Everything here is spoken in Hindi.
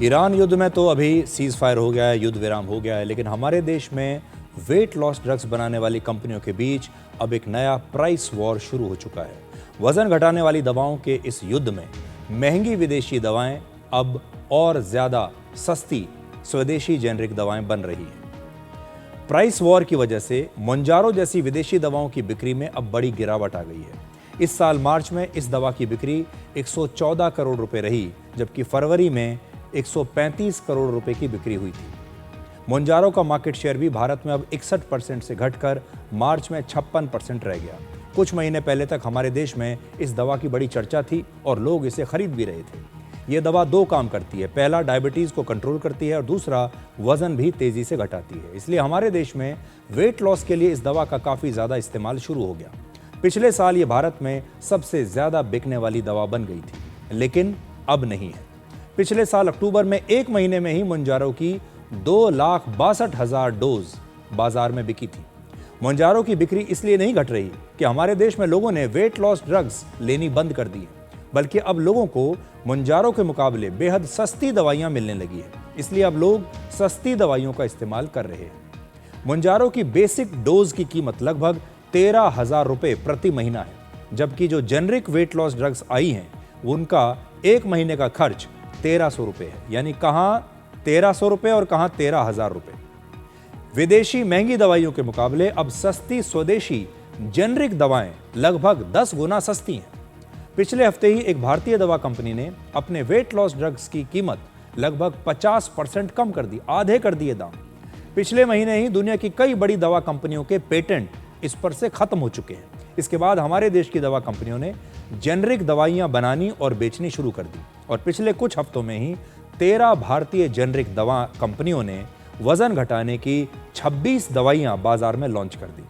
ईरान युद्ध में तो अभी सीज फायर हो गया है, युद्ध विराम हो गया है, लेकिन हमारे देश में वेट लॉस ड्रग्स बनाने वाली कंपनियों के बीच अब एक नया प्राइस वॉर शुरू हो चुका है। वजन घटाने वाली दवाओं के इस युद्ध में महंगी विदेशी दवाएं अब और ज्यादा सस्ती स्वदेशी जेनरिक दवाएं बन रही हैं। प्राइस वॉर की वजह से मोंजारो जैसी विदेशी दवाओं की बिक्री में अब बड़ी गिरावट आ गई है। इस साल मार्च में इस दवा की बिक्री 114 करोड़ रुपए रही, जबकि फरवरी में 135 करोड़ रुपए की बिक्री हुई थी। मोंजारो का मार्केट शेयर भी भारत में अब 61% से घटकर मार्च में 56% रह गया। कुछ महीने पहले तक हमारे देश में इस दवा की बड़ी चर्चा थी और लोग इसे खरीद भी रहे थे। ये दवा दो काम करती है, पहला डायबिटीज को कंट्रोल करती है और दूसरा वजन भी तेजी से घटाती है। इसलिए हमारे देश में वेट लॉस के लिए इस दवा का काफी ज्यादा इस्तेमाल शुरू हो गया। पिछले साल ये भारत में सबसे ज्यादा बिकने वाली दवा बन गई थी, लेकिन अब नहीं है। पिछले साल अक्टूबर में एक महीने में ही मोंजारो की 2,62,000 डोज बाजार में बिकी थी। मोंजारो की बिक्री इसलिए नहीं घट रही कि हमारे देश में लोगों ने वेट लॉस ड्रग्स लेनी बंद कर दी है, बल्कि अब लोगों को मोंजारो के मुकाबले बेहद सस्ती दवाइयां मिलने लगी है। इसलिए अब लोग सस्ती दवाइयों का इस्तेमाल कर रहे हैं। मोंजारो की बेसिक डोज की कीमत लगभग 13,000 रुपए प्रति महीना है, जबकि जो जेनरिक वेट लॉस ड्रग्स आई हैं उनका एक महीने का खर्च 1,300 रुपए है। यानी कहां 1,300 रुपए और कहां 13,000 रुपए। विदेशी महंगी दवाइयों के मुकाबले अब सस्ती स्वदेशी जेनरिक दवाएं लगभग 10 गुना सस्ती हैं। पिछले हफ्ते ही एक भारतीय दवा कंपनी ने अपने वेट लॉस ड्रग्स की कीमत लगभग 50% कम कर दी, आधे कर दिए दाम। पिछले महीने ही दुनिया की कई बड़ी दवा कंपनियों के पेटेंट इस पर से खत्म हो चुके हैं। इसके बाद हमारे देश की दवा कंपनियों ने जेनरिक दवाइयां बनानी और बेचनी शुरू कर दी और पिछले कुछ हफ्तों में ही 13 भारतीय जेनरिक दवा कंपनियों ने वजन घटाने की 26 दवाइयां बाजार में लॉन्च कर दी।